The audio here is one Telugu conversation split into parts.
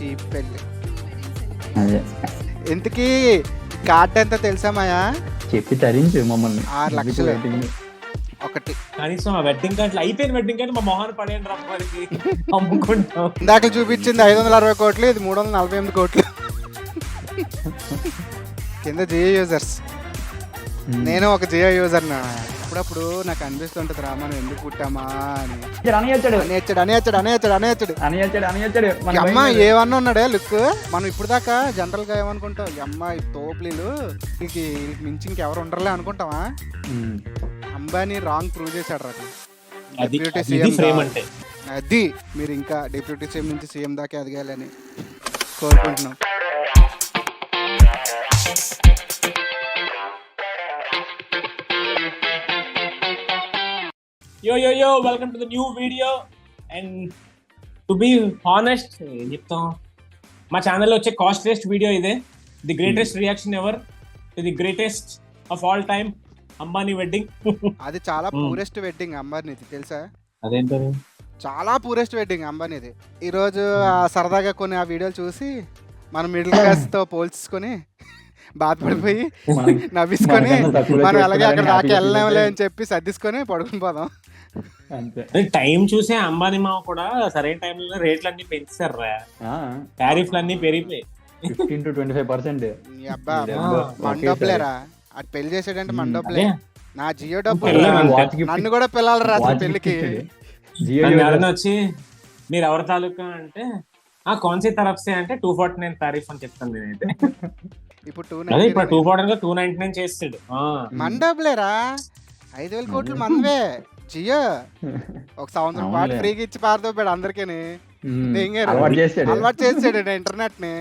చీప్ పెళ్ళి. అదే ఇంతకీ కార్డ్ ఎంత తెలుసా మాయా? చెప్పి తరించు మమ్మల్ని. 6 లక్షలు ఒకటి. కనీసం ఆ వెడ్డింగ్ కార్డు అయిపోయిన వెడ్డింగ్ కార్డు మా మొహాన్ని పడేయండి రమ్మరికి అమ్ముకుంటాం. ఇందాక చూపించింది 560 కోట్లు, ఇది 348 కోట్లు. కింద జియో యూజర్స్. నేను ఒక జియో యూజర్. అప్పుడప్పుడు నాకు అనిపిస్తుంటది రా మనం ఎందుకు పుట్టామా అని. అనేచ్చాడు అమ్మ ఏమన్నా ఉన్నాడే లుక్. మనం ఇప్పుడు దాకా జనరల్ గా ఏమనుకుంటాం, అమ్మ ఈ తోపులీలు వీళ్ళకి మించి ఇంకెవరు ఉండరులే అనుకుంటావా? అంబానీ రాంగ్ ప్రూవ్ చేశాడు రా. డిప్యూటీ సీఎం అది మీరు ఇంకా డిప్యూటీ సీఎం నుంచి సీఎం దాకా ఎదగాలని కోరుకుంటున్నాం. Yo, welcome to the new video. And to be honest, చెప్తాం మా ఛానల్లో వచ్చే కాస్ట్లీయెస్ట్ వీడియో ఇదే. The greatest reaction ever to the greatest of all time Ambani wedding. అది చాలా పూరెస్ట్ వెడ్డింగ్ అంబానీది తెలుసా? అదేంటది? చాలా పూరెస్ట్ వెడ్డింగ్ అంబానీది. ఈరోజు సరదాగా కొన్ని ఆ వీడియోలు చూసి మనం మిడిల్ క్లాస్ తో పోల్చుకొని బాధపడిపోయి నవ్విసుకొని మనం అలాగే అక్కడ దాకా వెళ్ళలేములే అని చెప్పి సర్దిసుకొని పడుకుని పోదాం. టైం చూసే అంబానీ మామ కూడా సరైన టైంలో రేట్లు అన్ని పెంచారు రా. టారిఫ్లు అన్ని పెరిగిపోయి 15-25%. అబ్బా మండోప్లేరా అటు పెళ్లి చేసాడంటే మండోప్లే. నా జియో డబ్బు నన్ను కూడా పిల్లలు రా పెళ్లికి. వచ్చి మీరు ఎవరి తాలూకా అంటే కౌన్సీ తరఫ్సే అంటే 249 తారీఫ్ అని చెప్తాను నేనైతే. ఇప్పుడు 299 చేస్తాడు మండోప్లేరా. 5,000 కోట్లు మనవే జియో. ఒక సంవత్సరం పాటు ఫ్రీగా ఇచ్చి పారదోపాడు అందరికీ. అలవాటు చేసాడు ఇంటర్నెట్ ని.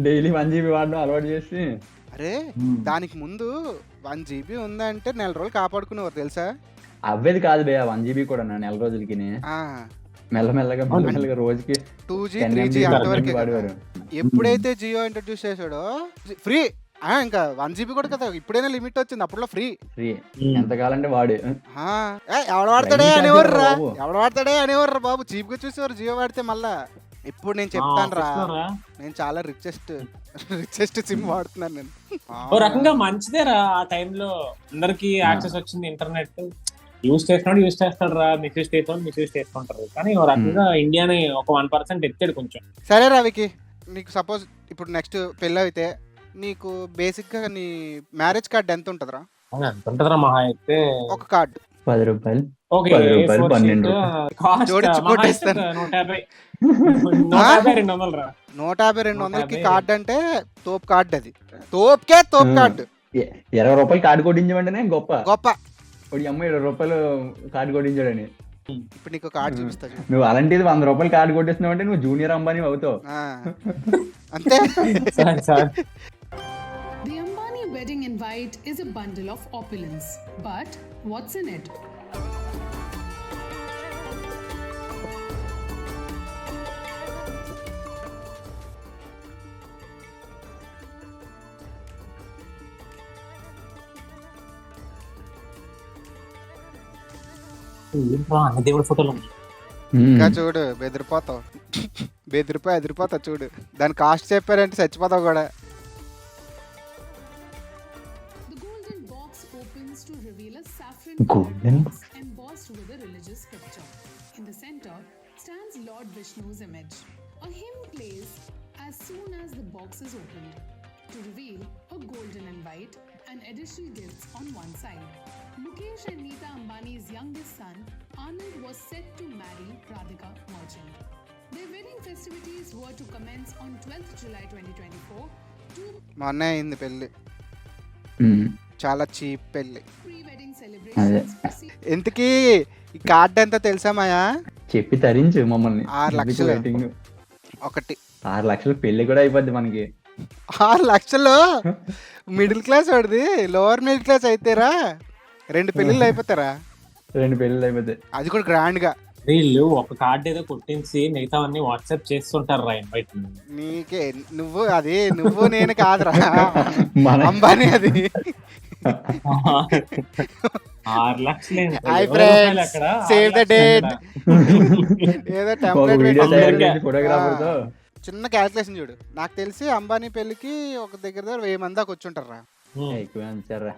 డైలీ 1 GB వాడడం అలవాటు చేసి. అరే దానికి ముందు 1 GB ఉందంటే నెల రోజులు కాపాడుకునేవారు తెలుసా? అవ్వేది కాదు బే 1 GB కూడా నెల రోజులకి. మెల్లమెల్లగా రోజుకి 2G 3G అంతవరకు వాడేవారు. ఎప్పుడైతే జియో ఇంట్రడ్యూస్ చేశాడో ఫ్రీ. ఇంకా 1 GB కూడా కదా, ఇప్పుడైనా లిమిట్ వచ్చింది, అప్పుడులో ఫ్రీ. ఎంతకాలంటే వాడు ఎవడు వాడతాడే అనేవర్రా బాబు. చీప్ గా చూసేవారు జియో వాడితే. మళ్ళా ఇప్పుడు నేను చెప్తాను రా, నేను చాలా రిచెస్ట్ సిమ్ వాడుతున్నాను నేను. ఓ రకంగా మంచిదేరా. ఆ టైంలో అందరికి యాక్సెస్ వచ్చింది ఇంటర్నెట్. యూజ్ చేస్తాడు రా, మిస్యూజ్ చేసుకుంటారు. కానీ ఓ రకంగా ఇండియాని ఒక 1% ఎత్తాడు కొంచెం. సరే రవికి, నీకు సపోజ్ ఇప్పుడు నెక్స్ట్ పెళ్ళి అయితే నీకు బేసిక్ గా నీ మ్యారేజ్ కార్డ్ ఎంత ఉంటదిరా? ఎంత ఉంటదిరా మహా అయితే ఒక కార్డ్ 10 రూపాయలు. ఓకే 12 జోడించి కొట్టేస్తాను. 150-200కి కార్డ్ అంటే తోపు కార్డ్. అది తోపు కార్డు. 20 రూపాయలు కార్డు కొట్టించమంటేనే గొప్ప. అమ్మ 20 రూపాయలు కార్డు కొట్టించాడని. ఇప్పుడు నీకు కార్డు చూపిస్తా. నువ్వు అలాంటిది 100 రూపాయలు కార్డు కొట్టిస్తున్నావు అంటే నువ్వు జూనియర్ అంబానీ అవుతావు అంతే. The Ambani wedding invite is a bundle of opulence. But what's in it? దేవుడి ఫోటోలు ఇంకా చూడు, బెదిరిపోతావు చూడు. దాని కాస్ట్ చెప్పారంటే చచ్చిపోతావు కూడా. The golden box opens to reveal a saffron box embossed with a religious scripture. In the center stands Lord Vishnu's image. A hymn plays as soon as the box is opened to reveal a golden invite and additional gifts on one side. Mukesh and Neeta Ambani's youngest son, Anand, was set to marry Radhika Merchant. Their wedding festivities were to commence on 12th July 2024. మొన్నే అయింది పెళ్ళి. చాలా చీప్ పెళ్ళి. Pre-wedding celebrations proceed. ఇంతకీ ఈ కార్డ్ ఎంత తెలుసా మాయా? చెప్పి తరించు మమ్మల్ని. 6 లక్షలు ఒకటి. 6 లక్షలు పెళ్లి కూడా అయిపోద్ది మనకి. 6 లక్షలు మిడిల్ క్లాస్ వాడిది. లోవర్ మిడిల్ క్లాస్ అయితేరా 2 పెళ్ళిళ్ళు అయిపోతారా? 2 పెళ్ళిళ్ళు అయిపోతాయి, అది కూడా గ్రాండ్ గా. వీళ్ళు ఒక కార్డ్ ఏదో కొట్టించి మిగతావన్నీ వాట్సాప్ చేస్తుంటారు రా ఇన్వైట్. నీకే నువ్వు నేను కాదురా అంబానీ. అది 6 లక్షలు సేవ్ ద డేట్ ఏదో టెంప్లెట్ ఫోటోగ్రాఫర్ తో చిన్న క్యాల్కులేషన్ చూడు. నాకు తెలిసి అంబానీ పెళ్ళికి ఒక దగ్గర 1000 మంది దాకా వచ్చి ఉంటారా. ఎక్కువ అంచారా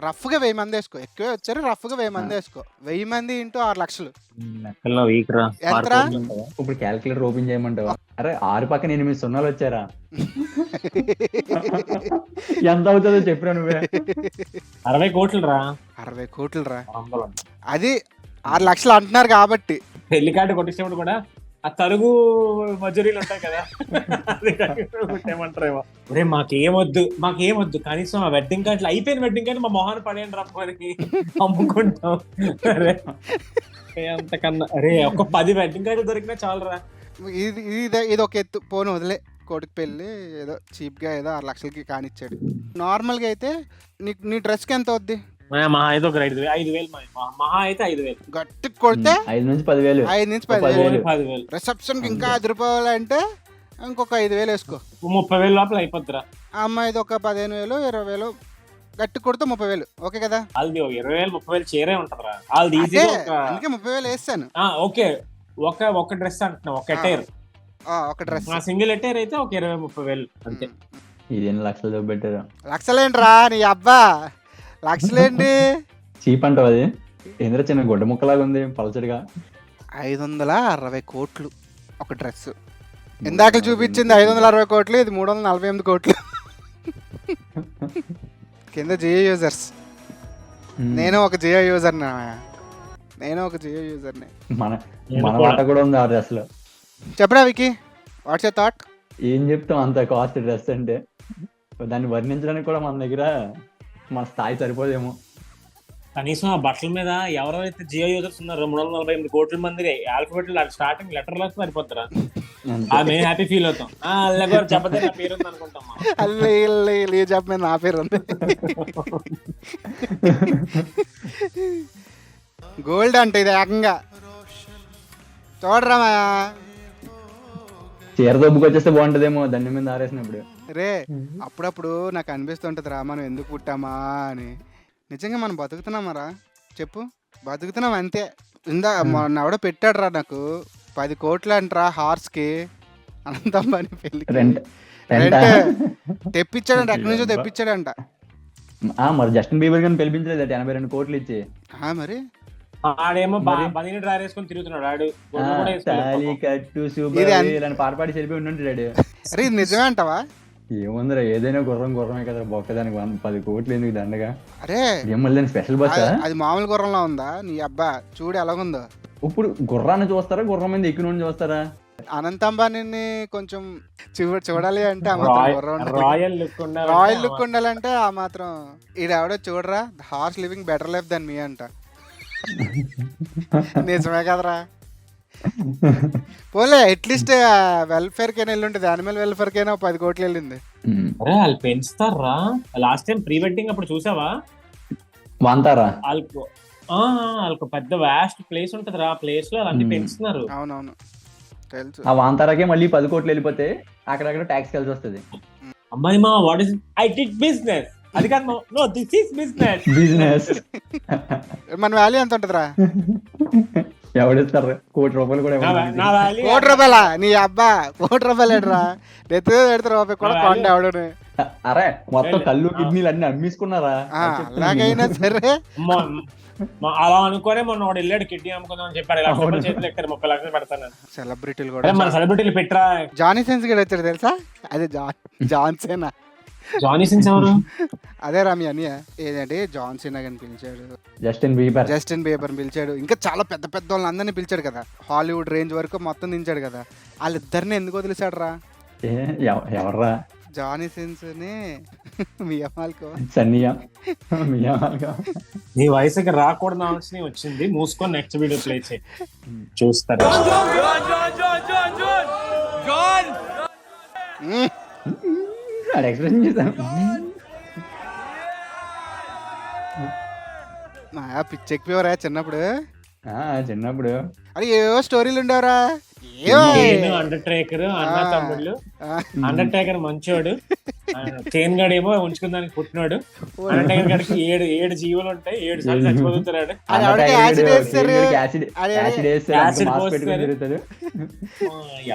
రఫ్గా 1000 మంది వేసుకో. ఎక్కువే వచ్చారు, రఫ్గా 1000 మంది వేసుకో. 1000 మంది ఇంటూ 6 లక్షలు ఎంతరా? ఇప్పుడు క్యాల్కులేటర్ ఓపెన్ చేయమంటావా? అరే 6 పక్కన 8 సున్నాలు వచ్చారా? ఎంత అవుతుందో చెప్పిరా నువ్వే. 60 కోట్లు రా. 60 కోట్లు రా. అది 6 లక్షలు అంటున్నారు కాబట్టి. పెళ్లి కార్డు కొట్టించినప్పుడు కూడా ఆ తరుగు మజూరీలు ఉంటాయి కదా, కొట్టేమంటారేమో. ఒరే మాకేమొద్దు కనీసం ఆ వెడ్డింగ్ కార్డులు అయిపోయిన వెడ్డింగ్ కార్డు మా మొహాన్ని పడేయండి రమ్మని అమ్ముకుంటాం. అరే అంతకన్నా అరే ఒక 10 వెడ్డింగ్ కార్డులు దొరికినా చాలరా. ఇది ఒక ఎత్తు. పోను వదిలే, కొడుకు పెళ్ళి ఏదో చీప్గా ఏదో 6 లక్షలకి కానిచ్చాడు. నార్మల్గా అయితే నీ డ్రెస్కి ఎంత అవుద్ది? మహా అయితే ఒక 5,000 మహా అయితే 5,000 గట్టి కొడితే 5 నుంచి 10,000. 5 నుంచి 10,000. 10,000 రిసెప్షన్ కి ఇంకా అదిరిపోవాలంటే ఇంకొక 5,000 వేసుకో. 30,000 లోపల అయిపోద్దిరా. అమ్మాయిది ఒక 15,000 20,000 గట్టి కొడితే 30,000. ఓకే కదా? అది 20,000 30,000 చీరే ఉంటదరా. అది అందుకే 30,000 వేస్తాను. ఓకే ఒక డ్రెస్ అంటున్నా, ఒక అటైర్, ఒక డ్రెస్ సింగిల్ అటైర్ అయితే ఒక 20,000 30,000 అంతే. ఇదేం లక్షలు పెట్టారు? లక్షలేంట్రా నీ అబ్బా, లక్షలేంటి? చీప్ అంటావు అది? ఏంద్ర చిన్న గొడ్డ ముక్కలాగా ఉంది పలచడిగా. 560 కోట్లు ఒక డ్రెస్. ఇందాక చూపించింది 560 కోట్లు, ఇది 348 కోట్లు. కింద జియో యూజర్స్. నేను ఒక జియో యూజర్ని. మన వాట కూడా ఉంది ఆ డ్రెస్ లో. చెప్పరా వికీ, వాట్స్ యువర్ థాట్? ఏం చెప్తాం, అంత కాస్ట్ డ్రెస్ అంటే దాన్ని వర్ణించడానికి కూడా మన దగ్గర మన స్థాయి సరిపోదేమో. కనీసం ఆ బట్టల మీద ఎవరైతే జియో యూజర్స్ ఉన్నారో 348 కోట్ల మంది ఆల్ఫాబెట్ స్టార్టింగ్ లెటర్ లాగా సరిపోతారా. మేము హ్యాపీ ఫీల్ అవుతాం. చెప్పదే నా పేరు ఉంది అనుకుంటాం. చెప్ప నా పేరు ఉంది. గోల్డ్ అంటే ఇది ఏకంగా చూడరా. చీర దొబ్బుకి వచ్చేస్తే బాగుంటదేమో దండం మీద ఆరేసినప్పుడు. రే అప్పుడప్పుడు నాకు అనిపిస్తుంటది రా, మనం ఎందుకు పుట్టామా అని. నిజంగా మనం బతుకుతున్నామరా చెప్పు? బతుకుతున్నాం అంతే. మొన్న ఎవడో పెట్టాడు రా నాకు 10 కోట్లు అంటరా హార్స్కి. అనంతమ్మాని పెళ్ళికి తెప్పించాడంట, ఎక్కడి నుంచో తెప్పించాడంట. మరి జస్టిన్ బీబర్ గారిని పిలిపించలేదు 82 కోట్లు ఇచ్చి. మరి ఆడేమో బనీని డ్రైర్ వేసుకొని తిరుగుతున్నాడు. ఆడు పాట పాడి చెరిపి ఉంటుంటాడు. అరే ఇది నిజమే అంటావా? ఏముందిరా, ఏదైనా గుర్రమే కదా బొక్కదానికి 10 కోట్లు ఎందుకు దండగా? అరే మళ్ళీ స్పెషల్ బస్ అది మామూలు గుర్రంలో ఉందా నీ అబ్బా? చూడు ఎలాగుందో. ఇప్పుడు గుర్రాన్ని చూస్తారా, గుర్రం మీద ఎక్కిన చూస్తారా? అనంత అంబానీని కొంచెం చూడాలి అంటే రాయల్ లుక్ ఉండాలంటే ఆ మాత్రం. ఈడెవడో చూడరా, horse living better life than me అంట. నిజమే కదరా? పోలే అట్లీస్ట్ వెల్ఫేర్ కైనా వెళ్ళి ఉంటుంది, యానిమల్ వెల్ఫేర్ కైనా 10 కోట్లు వెళ్ళింది. వాళ్ళు పెంచుతారా? లాస్ట్ టైం ప్రీ వెడ్డింగ్ అప్పుడు చూసావా? వాంతారా వాళ్ళకు పెద్ద వాస్ట్ ప్లేస్ ఉంటది రా, ప్లేస్ లో అన్ని పెంచుతున్నారు. అవునవును తెలుసు. ఆ వాంతారాకే మళ్ళీ 10 కోట్లు వెళ్ళిపోతే అక్కడక్కడ ట్యాక్స్ కలిసి వస్తుంది. అమ్మాయి మా what is I did business, అది కాదు నో దిస్ ఇస్ బిజినెస్. మన వాల్యూ ఎంత ఉంటదిరా? ఎవడిస్తారు? ₹1,00,00,000 కూడా. ₹1,00,00,000 నీ అబ్బా? ₹1,00,00,000 ఎడరా? ₹1,00,00,000 కూడా కొండ ఎవడు. అరే మొత్తం కళ్ళు కిడ్నీలు అన్ని అమ్మేసుకున్నారా? అలాగైనా సరే అలా అనుకోనే మొన్న వాడు వెళ్ళాడు కిడ్నీ అమ్ముకుందాం అని చెప్పాడు. చేతులు ఎక్కడ 30 లక్షలు పెడతాను. సెలబ్రిటీలు కూడా, మన సెలబ్రిటీలు పెట్టరా. జానీ సిన్స్ కూడా వచ్చాడు తెలుసా? అదే జాన్సేనా? జానీ సిన్స్ ఎవరు? అదే రామి అని ఏదంటే జాన్ సినా అని పిలిచాడు, జస్టిన్ బీబర్ పిలిచాడు, ఇంకా చాలా పెద్ద పెద్ద వాళ్ళని అందరినీ పిలిచాడు కదా, హాలీవుడ్ రేంజ్ వరకు మొత్తం దించాడు కదా. వాళ్ళిద్దరిని ఎందుకు వదిలేశాడు రా? ఎవర్రా? జానీ సిన్స్ ని నీ వయసుకి రాకూడదు ఆలోచన వచ్చింది. మూసుకొని నెక్స్ట్ వీడియో ప్లే చేయి, చూస్తారు. పిచ్చెక్కిపోయారా చిన్నప్పుడు? చిన్నప్పుడు అది ఏవో స్టోరీలు ఉండేవరా. అండర్టేకర్ అన్న తమ్ముళ్ళు, అండర్టేకర్ మంచోడు, చైన్ గాడు ఏమో ఉంచుకుందానికి పుట్టినాడు, అండర్టేకర్ గాడికి 7 జీవులు ఉంటాయి, 7 సార్లు చచ్చిపోతున్నాడు. అది ఎవరికి యాసిడ్ వేస్తారు, యాసిడ్ పోస్తారు.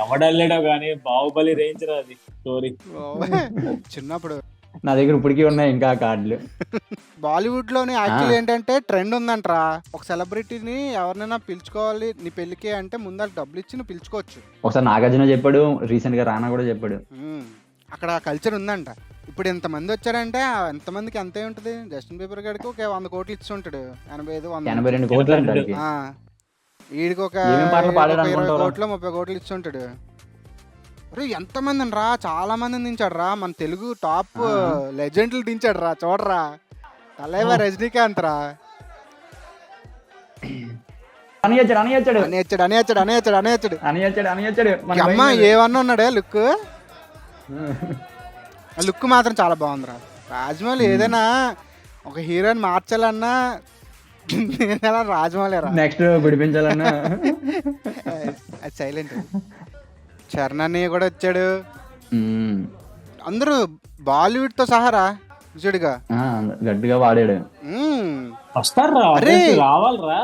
ఎవడల్లాడో గానీ బాహుబలి రేంజ్ రా అది స్టోరీ. చిన్నప్పుడు నా దగ్గర ఇప్పటికీ ఉన్నాయి ఇంకా కార్డులు. బాలీవుడ్ లోని యాక్చువల్ ఏంటంటే ట్రెండ్ ఉందంటరా, ఒక సెలబ్రిటీని ఎవరినైనా పిలుచుకోవాలి నీ పెళ్లికి అంటే ముందు డబ్బులు ఇచ్చి నువ్వు పిలుచుకోవచ్చు. ఒకసారి నాగార్జున చెప్పాడు, రీసెంట్ గా రానా కూడా చెప్పాడు. అక్కడ కల్చర్ ఉందంట. ఇప్పుడు ఎంతమంది వచ్చారంటే ఎంతమందికి అంతే ఉంటుంది. జస్టిన్ బీబర్ గారికి ఒక 100 కోట్లు ఇచ్చి ఉంటాడు, 82 కోట్లు అంటాడు. వీడికి ఒక 20 కోట్లు 30 కోట్లు ఇచ్చి ఉంటాడు. అరే ఎంతమంది రా, చాలా మందిని దించాడు రా, మన తెలుగు టాప్ లెజెండ్లు దించాడు రా. చూడరా తలైవా రజనీకాంత్ రా. అమ్మ ఏమన్నా ఉన్నాడే లుక్, లుక్ మాత్రం చాలా బాగుందిరా. రాజమౌళి ఏదైనా ఒక హీరోయిన్ మార్చాలన్నా రాజమౌళి రా. నెక్స్ట్ గుడిపించాలన్నా అది సైలెంట్. చరణ్ అన్నయ్య కూడా వచ్చాడు. అందరూ బాలీవుడ్ తో సహారా విజుడుగా గట్టిగా వాడాడు. వస్తారా రావాలరా,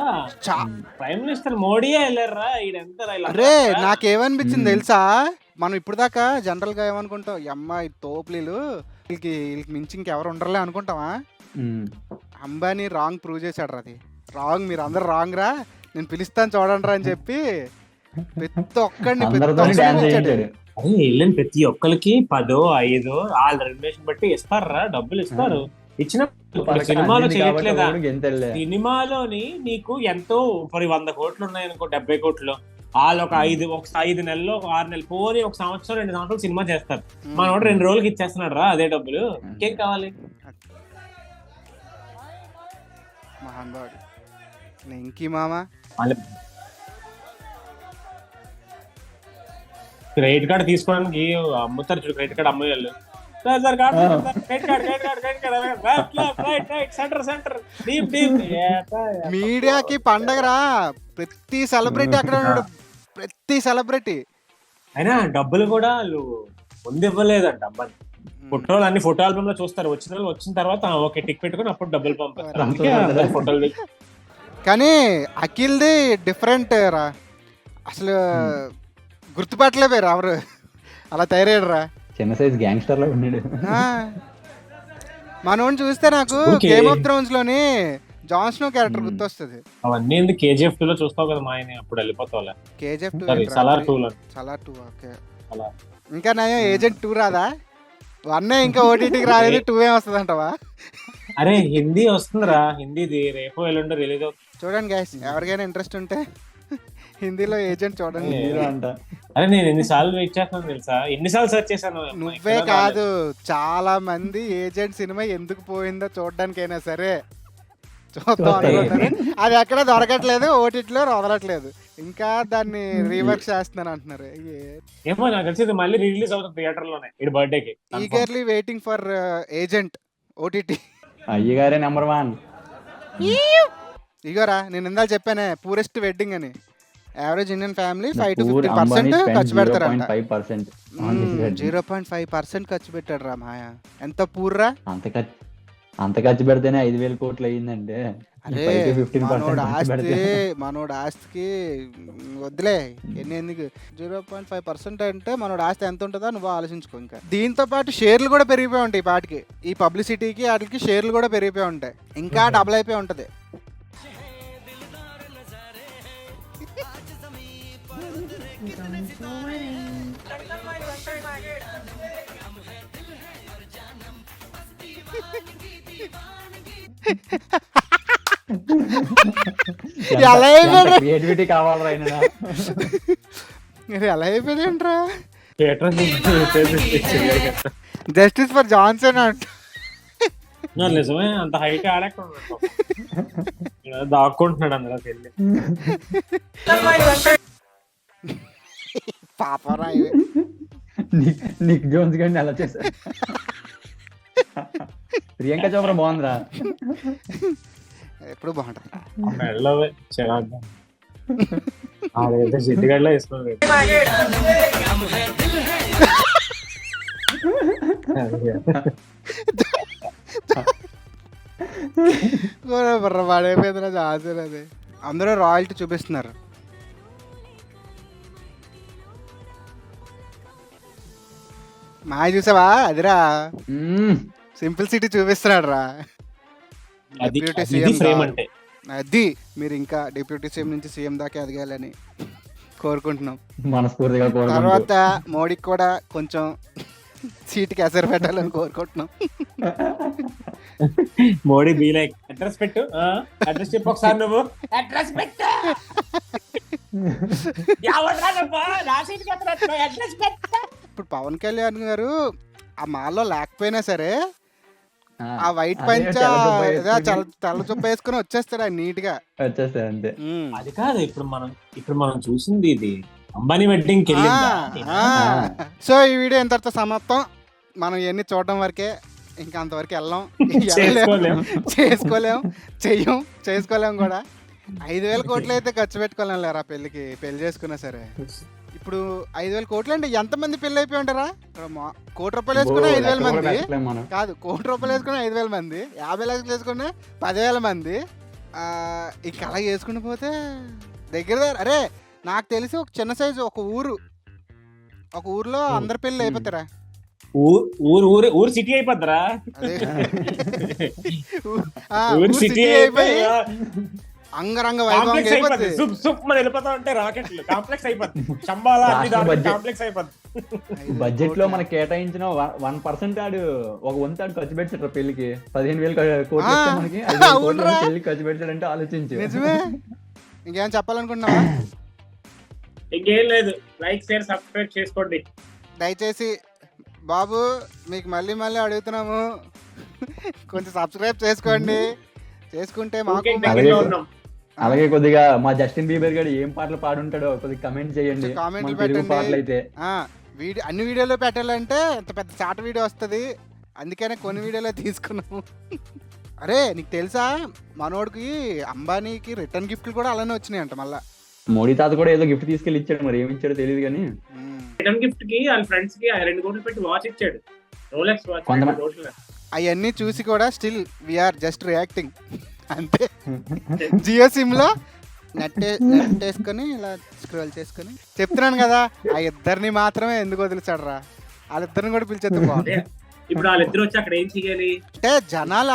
ప్రైమ్ మినిస్టర్ మోడీయే వెళ్ళారా. అరే నాకేమనిపించింది తెలుసా, మనం ఇప్పుడు దాకా జనరల్ గా ఏమనుకుంటాం, ఈ అమ్మాయి తోపులీలు వీళ్ళకి మించి ఇంకెవరు ఉండరులే అనుకుంటావా. అంబానీ రాంగ్ ప్రూవ్ చేశాడు రా. అది రాంగ్, మీరు అందరు రాంగ్ రా, నేను పిలుస్తాను చూడండి రా అని చెప్పి ప్రతి ఒక్కడిని వెళ్ళిన ప్రతి ఒక్కరికి 10, 5 వాళ్ళ రెమ్యునరేషన్ బట్టి ఇస్తారా, డబ్బులు ఇస్తారు. ఇచ్చిన సినిమాలో చేయట్లేదా, సినిమాలోని నీకు ఎంతో 100 కోట్లు ఉన్నాయనుకో, 70 కోట్లు, వాళ్ళు ఒక 5 నెలలు 6 నెలలు పోనీ ఒక సంవత్సరం 2 సంవత్సరాలు సినిమా చేస్తారు. మనోడు 2 రోజులకి ఇచ్చేస్తున్నాడు రా అదే డబ్బులు. ఇంకేం కావాలి. మహానుభావుడు ఇంకీ మామ. క్రెడిట్ కార్డు తీసుకోవడానికి అమ్ముతారు చూడు, క్రెడిట్ కార్డు అమ్మే వాళ్ళు. మీడియాకి పండగరా, ప్రతి సెలబ్రిటీ అక్కడ ఉన్నాడు, ప్రతి సెలబ్రిటీ. అయినా డబ్బులు కూడా వాళ్ళు ముందు ఇవ్వలేదంట. అబ్బాయి ఫోటోలు అన్ని ఫోటో ఆల్బమ్ లో చూస్తారు, వచ్చిన తర్వాత ఓకే టిక్ పెట్టుకుని అప్పుడు డబ్బులు పంపారు ఫోటోలు. కానీ అఖిల్ది డిఫరెంట్ రా, అసలు గుర్తుపట్టలేపోయారు ఎవరు, అలా తయారయ్యాడు రా. చిన్న సైజ్ గ్యాంగ్స్టర్ లో ఉన్నాడు. మనోని చూస్తే నాకు గేమ్ ఆఫ్ థ్రోన్స్ లోని జాన్ స్నో క్యారెక్టర్ గుర్తొస్తుంది. అవన్నీ KGF 2 లో చూస్తావు కదా మా ఆయన, అప్పుడు వెళ్ళిపోతావులే. KGF 2 Salaar 2 okay. ఇంకా నయం ఏజెంట్ 2 రాదా, 1 ఇంకా OTTకి రాలేదు, 2 ఏం వస్తుంది అంటవా? అరే హిందీ వస్తుందిరా, హిందీది రేపు ఎల్లుండో రిలీజ్ అవుతుంది. చూడండి గైస్, ఎవరికైనా ఇంట్రెస్ట్ ఉంటే హిందీలో ఏజెంట్ చూడండి. అరే నేను ఎన్నిసార్లు వెయిట్ చేస్తాను తెలుసా, ఎన్నిసార్లు సెర్చ్ చేశాను. నువ్వే కాదు చాలా మంది ఏజెంట్ సినిమా ఎందుకు పోయిందో చూడడానికైనా సరే చూద్దాం అనుకుంటారు, అది ఎక్కడ దొరకట్లేదు, ఓటీటీలో వదలట్లేదు, ఇంకా దాన్ని రీవర్క్ చేస్తున్నాను అంటున్నారు. ఏమో నాకు తెలిసి మళ్ళీ రిలీజ్ అవుతుంది థియేటర్ లోనే ఈ బర్త్డేకి. Eagerly waiting for agent OTT. అయ్యగారే నెంబర్ 1. ఇగోరా నేను ఇందాక చెప్పానే పూరెస్ట్ వెడ్డింగ్ అని, యావరేజ్ ఇండియన్ ఫ్యామిలీ 5 to 15% ఖర్చు పెడతారంట. 0.5% ఖర్చు పెట్టాడు రా మాయా. ఎంత పూర్రా, అంత ఖర్చు పెడితేనే 5,000 కోట్లు అయ్యిందంటే. అరే మనోడు ఆస్తికి వద్దులే ఎందుకు 0.5% అంటే మనోడు ఆస్తి ఎంత ఉంటుందో నువ్వు ఆలోచించుకో. ఇంకా దీంతో పాటు షేర్లు కూడా పెరిగిపోయి ఉంటాయి, ఈ పాటికి ఈ పబ్లిసిటీకి వాటికి షేర్లు కూడా పెరిగిపోయి ఉంటాయి, ఇంకా డబుల్ అయిపోయి ఉంటది. క్రియేటివిటీ కావాలరా, ఎలా అయిపోయింట్రా. జస్టిస్ ఫర్ జాన్సన్ అంట. నిజమే, అంత హైట్ దాక్కుంటున్నాడు అందులోకి వెళ్ళి. పాపరా నిక్ జోన్స్ గారిని అలా చేశారు. ప్రియాంక చోప్రా బాగుందిరా, ఎప్పుడు బాగుంటుంది. జిడ్డుగడ్లా వేసుకున్నాడు. బుర్ర పడైపోయిందిరా జాసర్ అది. అందరూ రాయల్టీ చూపిస్తున్నారు. మాయ చూసావా? అదిరా సింపుల్ సిటీ చూపిస్తున్నాడు రా. అది డిప్యూటీ ఇది సీఎం ఫ్రేమ్ అంటే. అది మీరు ఇంకా డిప్యూటీ సీఎం నుంచి సీఎం దాకా ఎదగాలని కోరుకుంటున్నాం. మనస్ఫూర్తిగా కోరుకుంటూ. తర్వాత మోడీకి కూడా కొంచెం సీటుకి ఎసరు పెట్టాలని కోరుకుంటున్నాం. మోడీ బీ లైక్ అడ్రస్ పెట్టు, అడ్రస్ చెప్పు ఒకసారి నువ్వు, అడ్రస్ పెట్టు. ఎవడ్రా నువ్వు? నా సీటుకి ఎక్కడ వస్తున్నావు? అడ్రస్ పెట్టు. ఇప్పుడు పవన్ కళ్యాణ్ గారు ఆ మాల్లో లేకపోయినా సరే ఆ వైట్ అదే పంచ తెల్ల జుబ్బా వేసుకుని. తెల్ల జుబ్బ వేసుకుని వచ్చేస్తాడు ఆయన నీట్ గా. వచ్చేస్తాయి అంతే. అది కాదు ఇప్పుడు మనం చూసింది ఇది అంబానీ వెడ్డింగ్ కి వెళ్ళిందా? సో ఈ వీడియో ఇంతటితో సమాప్తం. మనం ఇవన్నీ చూడడం వరకే, ఇంకా అంతవరకు వెళ్ళాం. చేసుకోలేం కూడా. 5,000 కోట్లు అయితే ఖర్చు పెట్టుకోలేం లేరా పెళ్లికి. పెళ్లి చేసుకున్నా సరే ఇప్పుడు 5,000 కోట్లు అంటే ఎంతమంది పెళ్లి అయిపోయి ఉంటారా? కోటి రూపాయలు వేసుకున్న 5,000 మంది పెట్టలేం మనం. కాదు, కోటి రూపాయలు వేసుకున్న 5,000 మంది, 50 లక్షలు వేసుకున్న 10,000 మంది. ఇక అలా వేసుకుని పోతే దగ్గర అరే నాకు తెలిసి ఒక చిన్న సైజు ఒక ఊర్లో అందరి పెళ్లి అయిపోతారా? ఊరు సిటీ అయిపోద్దిరా. అదే ఊరు సిటీ అయిపోయి అంగరంగ వైభవం అయిపోతుంది. మన వెళ్ళిపోతా ఉంటే రాకెట్లు కాంప్లెక్స్ అయిపోద్ది. చంబాలా కాంప్లెక్స్ అయిపోద్ది. బడ్జెట్ లో మనకి కేటాయించిన 1% ఆడు ఒక వంతాడు ఖర్చు పెట్టాడు పెళ్లికి. 15,000 కోట్లు ఇస్తే మనకి 5,000 కోట్లు పెళ్లికి ఖర్చు పెట్టాడంటే ఆలోచించు. నిజమే. ఇంకేం చెప్పాలనుకుంటున్నావా? ఇంకేం లేదు. లైక్ షేర్ సబ్స్క్రైబ్ చేసుకోండి దయచేసి. బాబు మీకు మళ్ళీ అడుగుతున్నాము, కొంచెం సబ్స్క్రైబ్ చేసుకోండి. చేసుకుంటే మాకు అలాగే కొద్దిగా మా జస్టిన్ బీబర్ గారు ఏం పాటలు పాడుంటాడో కొద్దిగా కమెంట్ చేయండి. కామెంట్లు తెలుగు పెట్టండి. పాటలు అయితే అన్ని వీడియోలో పెట్టాలంటే ఇంత పెద్ద చాట వీడియో వస్తుంది. అందుకనే కొన్ని వీడియోలో తీసుకున్నాము. అరే నీకు తెలుసా మనోడికి అంబానీకి రిటర్న్ గిఫ్ట్లు కూడా అలానే వచ్చినాయి అంట. మళ్ళా మోడీ తాత కూడా ఏదో గిఫ్ట్ తీసుకెళ్ళి ఇచ్చాడు, మరి ఏమి ఇచ్చాడో తెలియదు కానీ రిటర్న్ గిఫ్ట్ కి వాళ్ళ ఫ్రెండ్స్ కి 2 కోట్లు పెట్టి వాచ్ ఇచ్చాడు. Rolex watch. అవన్నీ చూసి కూడా స్టిల్ వీఆర్ జస్ట్ రియాక్టింగ్ అంతే. జియో సిమ్ లో నెట్ వేసుకొని ఇలా స్క్రోల్ చేసుకొని చెప్తున్నాను కదా. ఆ ఇద్దరిని మాత్రమే ఎందుకు వదిలిచాడు రా? వాళ్ళిద్దరిని కూడా పిలిచేద్దాం బాగుంది. ఇప్పుడు వాళ్ళిద్దరు వచ్చి అక్కడ ఏం చేయాలి అంటే జనాలు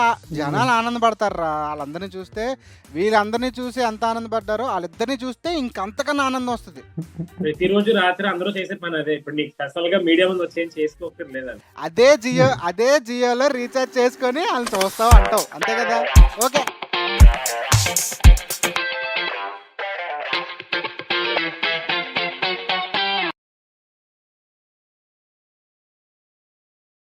ఆనందపడతారా వాళ్ళందరినీ చూస్తే. వీళ్ళందరినీ చూసి ఎంత ఆనందపడ్డారో వాళ్ళిద్దరిని చూస్తే ఇంకంతకన్నా ఆనందం వస్తుంది. ప్రతిరోజు రాత్రి అందరూ చేసే పని అదే. ఇప్పుడు నీకు స్పెషల్ గా మీడియా ముందు వచ్చి చేసుకోలేదు. అదే జియోలో రీఛార్జ్ చేసుకొని వాళ్ళని చూస్తావు అంటావు అంతే కదా. ఓకే.